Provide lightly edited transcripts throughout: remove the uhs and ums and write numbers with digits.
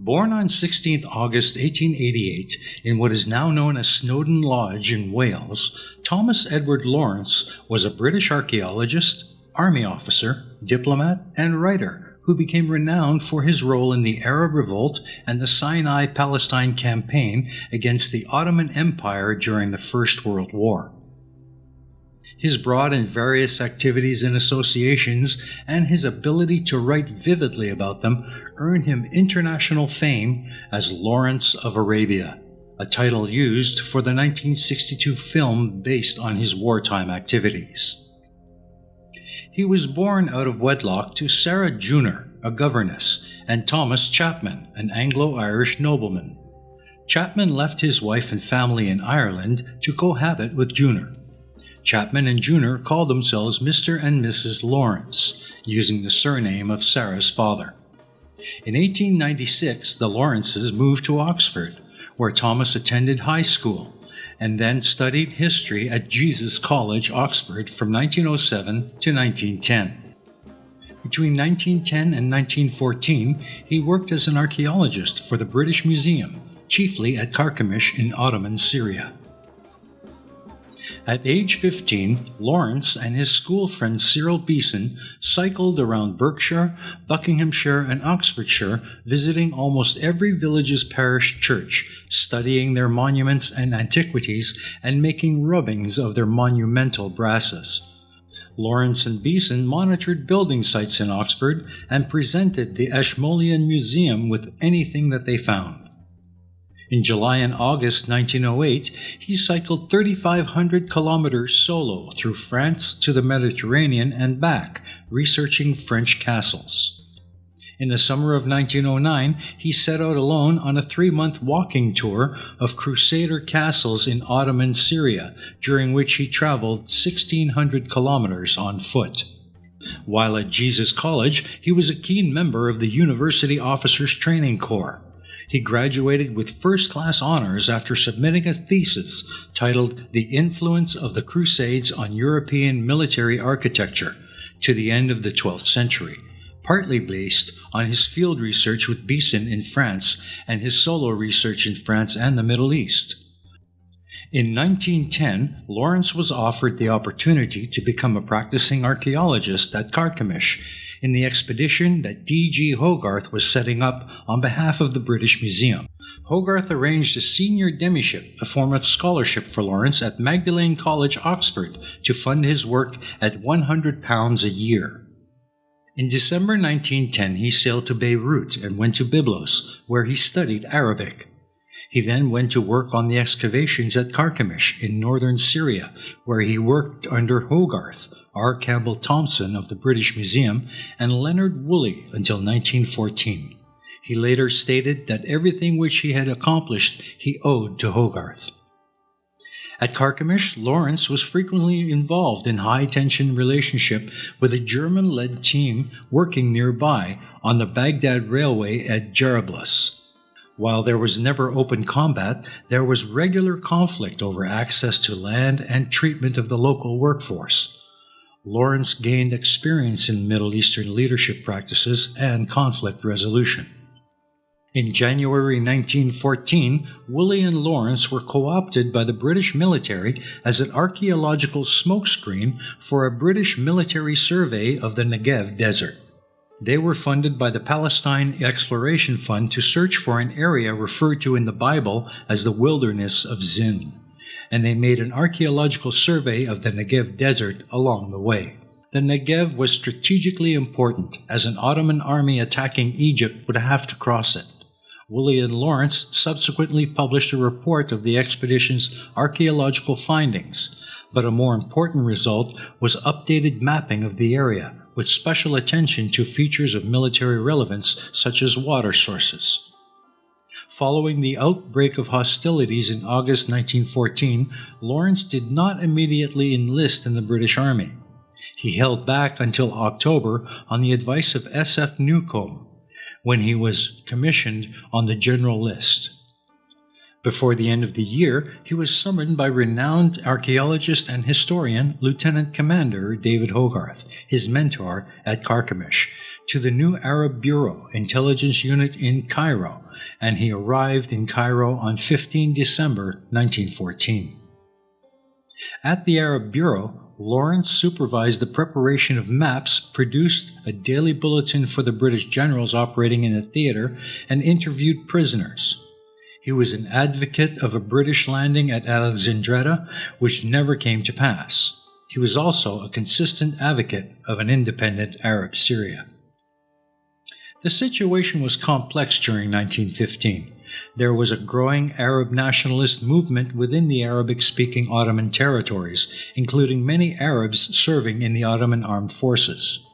Born on 16 August 1888 in what is now known as Snowdon Lodge in Wales, Thomas Edward Lawrence was a British archaeologist, army officer, diplomat, and writer who became renowned for his role in the Arab Revolt and the Sinai Palestine Campaign against the Ottoman Empire during the First World War. His broad and various activities and associations, and his ability to write vividly about them, earned him international fame as Lawrence of Arabia, a title used for the 1962 film based on his wartime activities. He was born out of wedlock to Sarah Junor, a governess, and Thomas Chapman, an Anglo-Irish nobleman. Chapman left his wife and family in Ireland to cohabit with Junor. Chapman and Junor called themselves Mr. and Mrs. Lawrence, using the surname of Sarah's father. In 1896, the Lawrences moved to Oxford, where Thomas attended high school, and then studied history at Jesus College, Oxford from 1907 to 1910. Between 1910 and 1914, he worked as an archaeologist for the British Museum, chiefly at Carchemish in Ottoman Syria. At age 15, Lawrence and his school friend Cyril Beeson cycled around Berkshire, Buckinghamshire, and Oxfordshire, visiting almost every village's parish church, studying their monuments and antiquities, and making rubbings of their monumental brasses. Lawrence and Beeson monitored building sites in Oxford and presented the Ashmolean Museum with anything that they found. In July and August 1908, he cycled 3,500 kilometers solo through France to the Mediterranean and back, researching French castles. In the summer of 1909, he set out alone on a 3-month walking tour of Crusader castles in Ottoman Syria, during which he traveled 1,600 kilometers on foot. While at Jesus College, he was a keen member of the University Officers Training Corps. He graduated with first-class honors after submitting a thesis titled The Influence of the Crusades on European Military Architecture to the End of the 12th Century, partly based on his field research with Beeson in France and his solo research in France and the Middle East. In 1910, Lawrence was offered the opportunity to become a practicing archaeologist at Carchemish, in the expedition that D.G. Hogarth was setting up on behalf of the British Museum. Hogarth arranged a senior demyship, a form of scholarship for Lawrence at Magdalene College, Oxford, to fund his work at £100 a year. In December 1910, he sailed to Beirut and went to Byblos, where he studied Arabic. He then went to work on the excavations at Carchemish in northern Syria, where he worked under Hogarth, R. Campbell Thompson of the British Museum, and Leonard Woolley until 1914. He later stated that everything which he had accomplished he owed to Hogarth. At Carchemish, Lawrence was frequently involved in high-tension relationship with a German-led team working nearby on the Baghdad Railway at Jarablus. While there was never open combat, there was regular conflict over access to land and treatment of the local workforce. Lawrence gained experience in Middle Eastern leadership practices and conflict resolution. In January 1914, Woolley and Lawrence were co-opted by the British military as an archaeological smokescreen for a British military survey of the Negev desert. They were funded by the Palestine Exploration Fund to search for an area referred to in the Bible as the Wilderness of Zin, and they made an archaeological survey of the Negev desert along the way. The Negev was strategically important, as an Ottoman army attacking Egypt would have to cross it. Woolley and Lawrence subsequently published a report of the expedition's archaeological findings, but a more important result was updated mapping of the area, with special attention to features of military relevance such as water sources. Following the outbreak of hostilities in August 1914, Lawrence did not immediately enlist in the British Army. He held back until October on the advice of S.F. Newcomb, when he was commissioned on the general list. Before the end of the year, he was summoned by renowned archaeologist and historian Lieutenant Commander David Hogarth, his mentor at Carchemish, to the new Arab Bureau intelligence unit in Cairo, and he arrived in Cairo on 15 December 1914. At the Arab Bureau, Lawrence supervised the preparation of maps, produced a daily bulletin for the British generals operating in the theater, and interviewed prisoners. He was an advocate of a British landing at Alexandria, which never came to pass. He was also a consistent advocate of an independent Arab Syria. The situation was complex during 1915. There was a growing Arab nationalist movement within the Arabic-speaking Ottoman territories, including many Arabs serving in the Ottoman armed forces.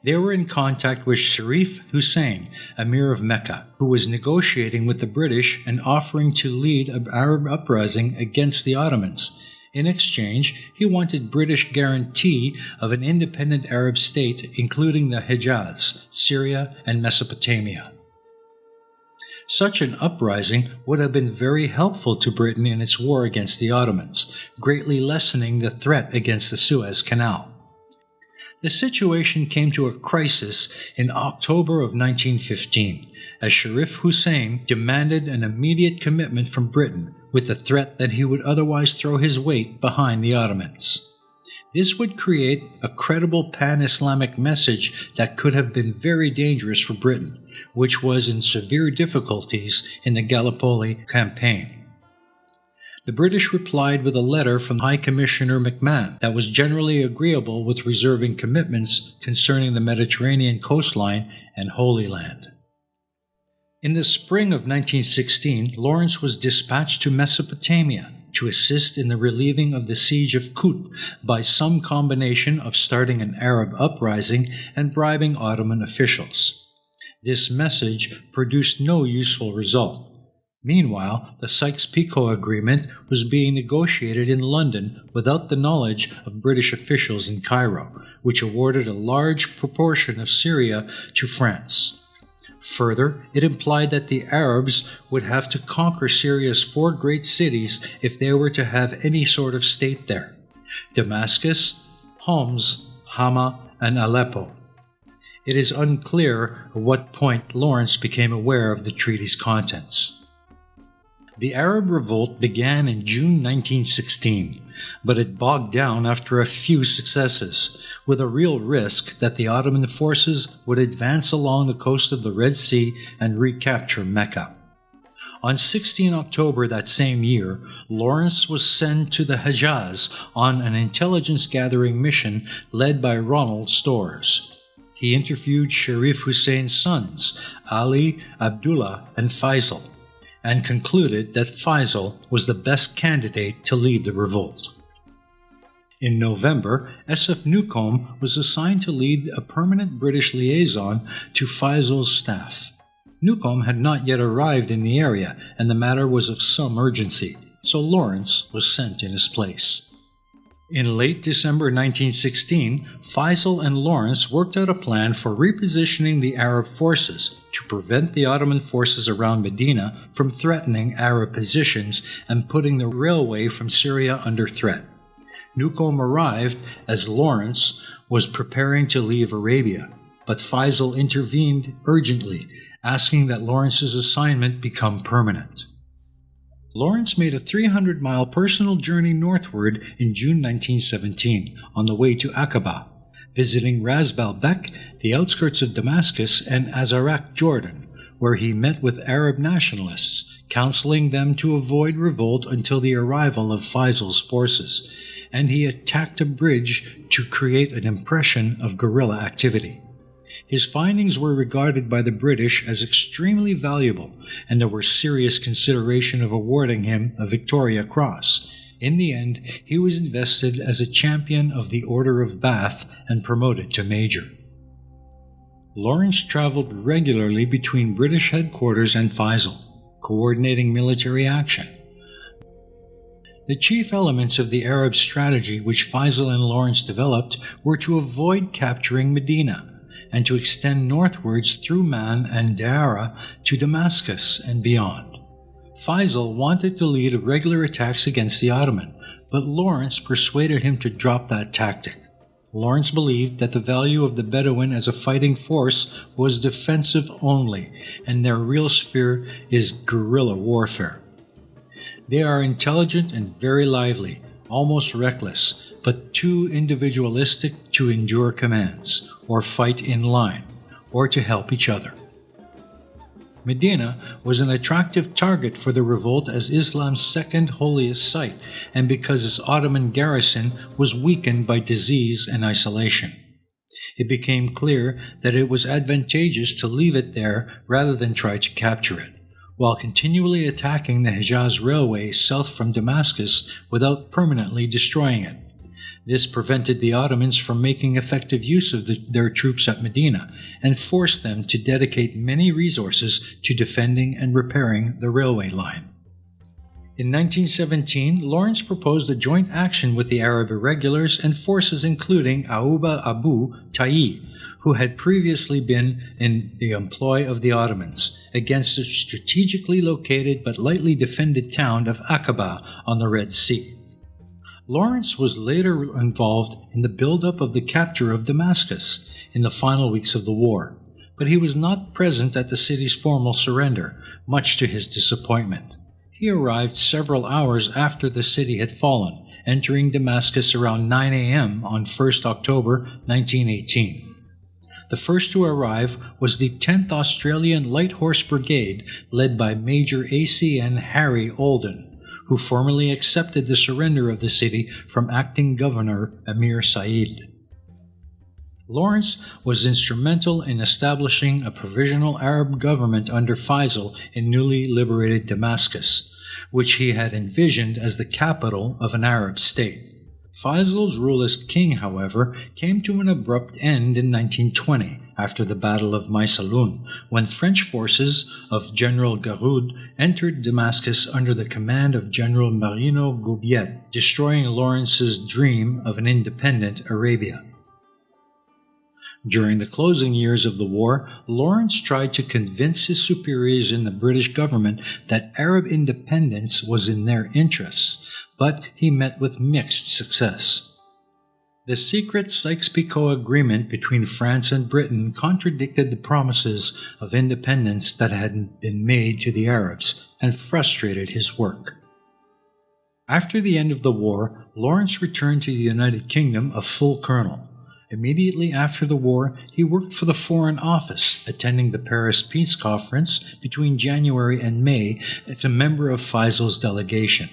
They were in contact with Sharif Hussein, Emir of Mecca, who was negotiating with the British and offering to lead an Arab uprising against the Ottomans. In exchange, he wanted British guarantee of an independent Arab state, including the Hejaz, Syria, and Mesopotamia. Such an uprising would have been very helpful to Britain in its war against the Ottomans, greatly lessening the threat against the Suez Canal. The situation came to a crisis in October of 1915, as Sharif Hussein demanded an immediate commitment from Britain, with the threat that he would otherwise throw his weight behind the Ottomans. This would create a credible pan-Islamic message that could have been very dangerous for Britain, which was in severe difficulties in the Gallipoli campaign. The British replied with a letter from High Commissioner McMahon that was generally agreeable with reserving commitments concerning the Mediterranean coastline and Holy Land. In the spring of 1916, Lawrence was dispatched to Mesopotamia to assist in the relieving of the siege of Kut by some combination of starting an Arab uprising and bribing Ottoman officials. This message produced no useful result. Meanwhile, the Sykes-Picot Agreement was being negotiated in London without the knowledge of British officials in Cairo, which awarded a large proportion of Syria to France. Further, it implied that the Arabs would have to conquer Syria's 4 great cities if they were to have any sort of state there: Damascus, Homs, Hama, and Aleppo. It is unclear at what point Lawrence became aware of the treaty's contents. The Arab Revolt began in June 1916, but it bogged down after a few successes, with a real risk that the Ottoman forces would advance along the coast of the Red Sea and recapture Mecca. On 16 October that same year, Lawrence was sent to the Hejaz on an intelligence-gathering mission led by Ronald Storrs. He interviewed Sharif Hussein's sons, Ali, Abdullah, and Faisal, and concluded that Faisal was the best candidate to lead the revolt. In November, S.F. Newcomb was assigned to lead a permanent British liaison to Faisal's staff. Newcomb had not yet arrived in the area, and the matter was of some urgency, so Lawrence was sent in his place. In late December 1916, Faisal and Lawrence worked out a plan for repositioning the Arab forces to prevent the Ottoman forces around Medina from threatening Arab positions and putting the railway from Syria under threat. Newcomb arrived as Lawrence was preparing to leave Arabia, but Faisal intervened urgently, asking that Lawrence's assignment become permanent. Lawrence made a 300-mile personal journey northward in June 1917 on the way to Aqaba, visiting Ras Baalbek, the outskirts of Damascus, and Azaraq, Jordan, where he met with Arab nationalists, counseling them to avoid revolt until the arrival of Faisal's forces, and he attacked a bridge to create an impression of guerrilla activity. His findings were regarded by the British as extremely valuable, and there was serious consideration of awarding him a Victoria Cross. In the end, he was invested as a champion of the Order of Bath and promoted to Major. Lawrence traveled regularly between British headquarters and Faisal, coordinating military action. The chief elements of the Arab strategy which Faisal and Lawrence developed were to avoid capturing Medina, and to extend northwards through Man and Daara to Damascus and beyond. Faisal wanted to lead regular attacks against the Ottoman, but Lawrence persuaded him to drop that tactic. Lawrence believed that the value of the Bedouin as a fighting force was defensive only, and their real sphere is guerrilla warfare. They are intelligent and very lively, almost reckless, but too individualistic to endure commands, or fight in line, or to help each other. Medina was an attractive target for the revolt as Islam's second holiest site, and because its Ottoman garrison was weakened by disease and isolation. It became clear that it was advantageous to leave it there rather than try to capture it, while continually attacking the Hejaz Railway south from Damascus without permanently destroying it. This prevented the Ottomans from making effective use of their troops at Medina and forced them to dedicate many resources to defending and repairing the railway line. In 1917, Lawrence proposed a joint action with the Arab irregulars and forces including Auba Abu Tayi, who had previously been in the employ of the Ottomans, against the strategically located but lightly defended town of Aqaba on the Red Sea. Lawrence was later involved in the build-up of the capture of Damascus in the final weeks of the war, but he was not present at the city's formal surrender, much to his disappointment. He arrived several hours after the city had fallen, entering Damascus around 9 a.m. on 1st October 1918. The first to arrive was the 10th Australian Light Horse Brigade, led by Major A.C.N. Harry Olden, who formally accepted the surrender of the city from acting governor Amir Said. Lawrence was instrumental in establishing a provisional Arab government under Faisal in newly liberated Damascus, which he had envisioned as the capital of an Arab state. Faisal's rule as king, however, came to an abrupt end in 1920, after the Battle of Maysalun, when French forces of General Garoud entered Damascus under the command of General Marino Goubiet, destroying Lawrence's dream of an independent Arabia. During the closing years of the war, Lawrence tried to convince his superiors in the British government that Arab independence was in their interests, but he met with mixed success. The secret Sykes-Picot Agreement between France and Britain contradicted the promises of independence that had been made to the Arabs and frustrated his work. After the end of the war, Lawrence returned to the United Kingdom a full colonel. Immediately after the war, he worked for the Foreign Office, attending the Paris Peace Conference between January and May as a member of Faisal's delegation.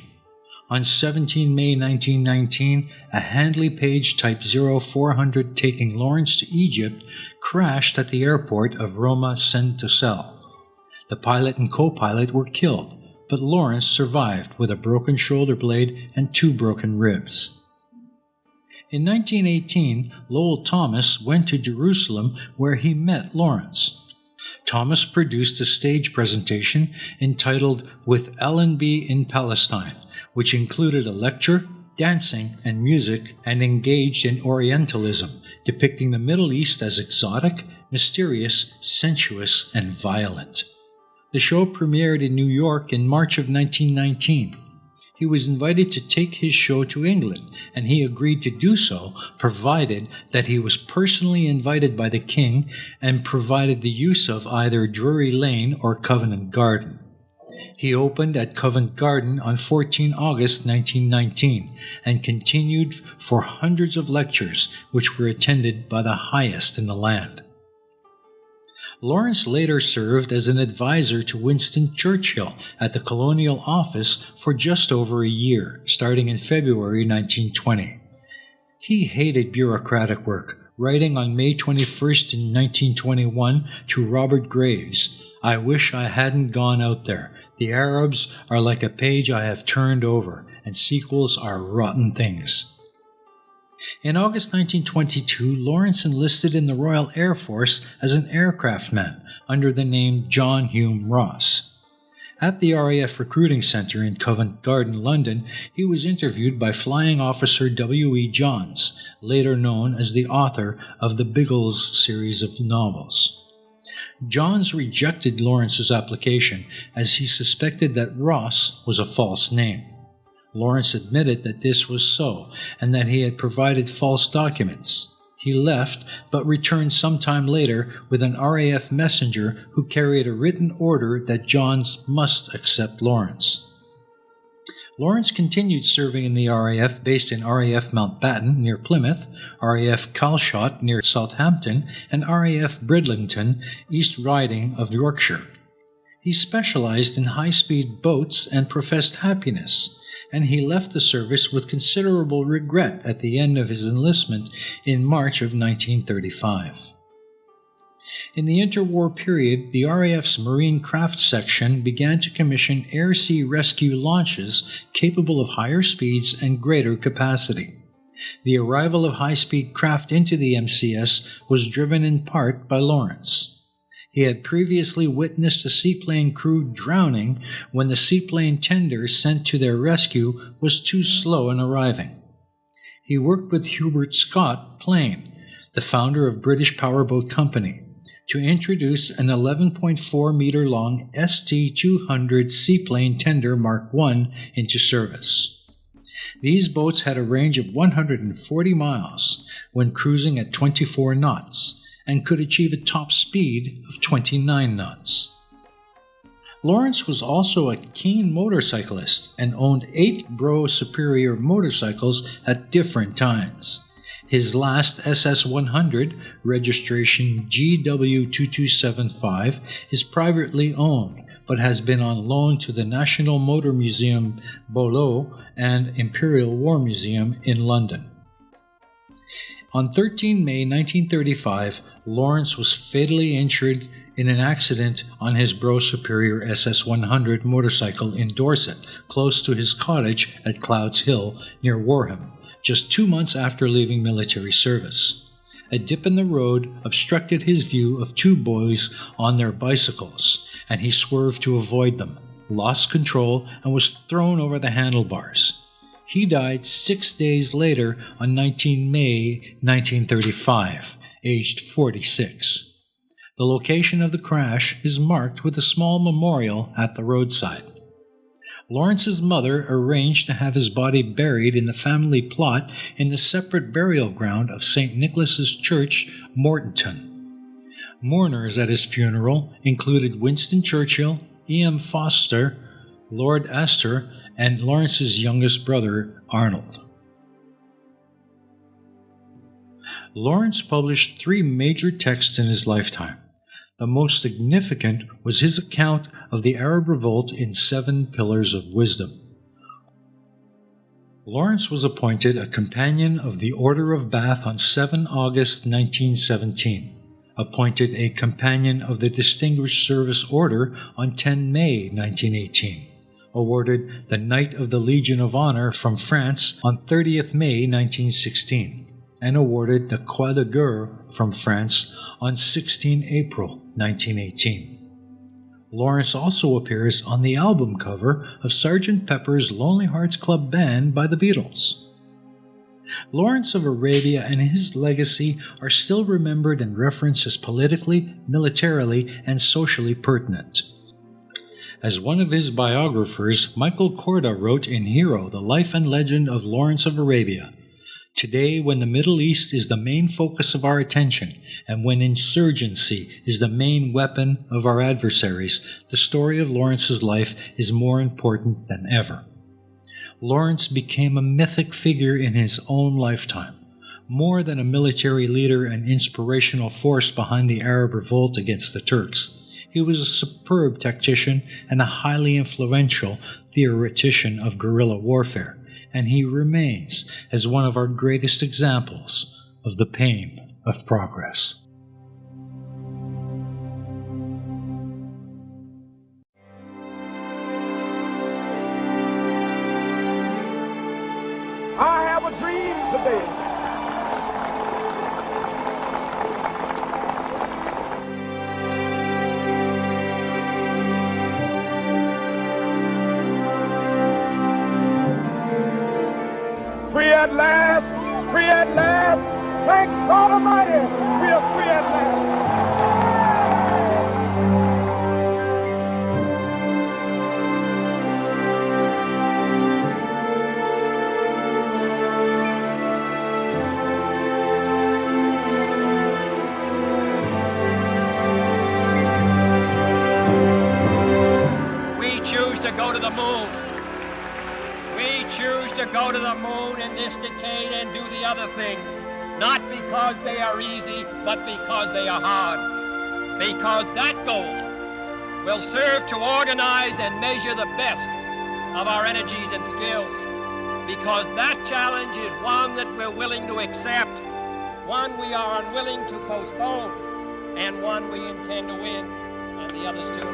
On 17 May 1919, a Handley Page Type 0400 taking Lawrence to Egypt crashed at the airport of Roma Centocelle. The pilot and co-pilot were killed, but Lawrence survived with a broken shoulder blade and 2 broken ribs. In 1918, Lowell Thomas went to Jerusalem where he met Lawrence. Thomas produced a stage presentation entitled With Allenby in Palestine, which included a lecture, dancing, and music, and engaged in Orientalism, depicting the Middle East as exotic, mysterious, sensuous, and violent. The show premiered in New York in March of 1919. He was invited to take his show to England, and he agreed to do so, provided that he was personally invited by the king and provided the use of either Drury Lane or Covent Garden. He opened at Covent Garden on 14 August 1919 and continued for hundreds of lectures, which were attended by the highest in the land. Lawrence later served as an advisor to Winston Churchill at the Colonial Office for just over a year, starting in February 1920. He hated bureaucratic work, writing on May 21st in 1921 to Robert Graves, "I wish I hadn't gone out there. The Arabs are like a page I have turned over, and sequels are rotten things." In August 1922, Lawrence enlisted in the Royal Air Force as an aircraftman under the name John Hume Ross. At the RAF Recruiting Center in Covent Garden, London, he was interviewed by Flying Officer W.E. Johns, later known as the author of the Biggles series of novels. Johns rejected Lawrence's application as he suspected that Ross was a false name. Lawrence admitted that this was so, and that he had provided false documents. He left, but returned sometime later with an RAF messenger who carried a written order that Johns must accept Lawrence. Lawrence continued serving in the RAF based in RAF Mountbatten near Plymouth, RAF Calshot near Southampton, and RAF Bridlington, East Riding of Yorkshire. He specialized in high-speed boats and professed happiness, and he left the service with considerable regret at the end of his enlistment in March of 1935. In the interwar period, the RAF's Marine Craft Section began to commission air-sea rescue launches capable of higher speeds and greater capacity. The arrival of high-speed craft into the MCS was driven in part by Lawrence. He had previously witnessed a seaplane crew drowning when the seaplane tender sent to their rescue was too slow in arriving. He worked with Hubert Scott Plane, the founder of British Powerboat Company, to introduce an 11.4-meter-long ST-200 seaplane tender Mark I into service. These boats had a range of 140 miles when cruising at 24 knots and could achieve a top speed of 29 knots. Lawrence was also a keen motorcyclist and owned 8 Bro Superior motorcycles at different times. His last SS100, registration GW2275, is privately owned, but has been on loan to the National Motor Museum, Beaulieu, and Imperial War Museum in London. On 13 May 1935, Lawrence was fatally injured in an accident on his Bro Superior SS100 motorcycle in Dorset, close to his cottage at Clouds Hill near Warham, just 2 months after leaving military service. A dip in the road obstructed his view of 2 boys on their bicycles, and he swerved to avoid them, lost control, and was thrown over the handlebars. He died 6 days later on 19 May 1935, aged 46. The location of the crash is marked with a small memorial at the roadside. Lawrence's mother arranged to have his body buried in the family plot in the separate burial ground of St. Nicholas's Church, Mortonton. Mourners at his funeral included Winston Churchill, E.M. Foster, Lord Astor, and Lawrence's youngest brother, Arnold. Lawrence published 3 major texts in his lifetime. The most significant was his account of the Arab Revolt in 7 Pillars of Wisdom. Lawrence was appointed a Companion of the Order of Bath on 7 August 1917, appointed a Companion of the Distinguished Service Order on 10 May 1918, awarded the Knight of the Legion of Honor from France on 30th May 1916, and awarded the Croix de Guerre from France on 16 April 1918. Lawrence also appears on the album cover of Sgt. Pepper's Lonely Hearts Club Band by the Beatles. Lawrence of Arabia and his legacy are still remembered and referenced as politically, militarily, and socially pertinent. As one of his biographers, Michael Korda, wrote in Hero, The Life and Legend of Lawrence of Arabia, "Today, when the Middle East is the main focus of our attention, and when insurgency is the main weapon of our adversaries, the story of Lawrence's life is more important than ever." Lawrence became a mythic figure in his own lifetime. More than a military leader and inspirational force behind the Arab Revolt against the Turks, he was a superb tactician and a highly influential theoretician of guerrilla warfare, and he remains as one of our greatest examples of the pain of progress. I have a dream today. Free at last, free at last. Thank God Almighty, we are free at last. to go to the moon. We choose to go to the moon in this decade and do the other things, not because they are easy, but because they are hard. Because that goal will serve to organize and measure the best of our energies and skills. Because that challenge is one that we're willing to accept, one we are unwilling to postpone, and one we intend to win, and the others too.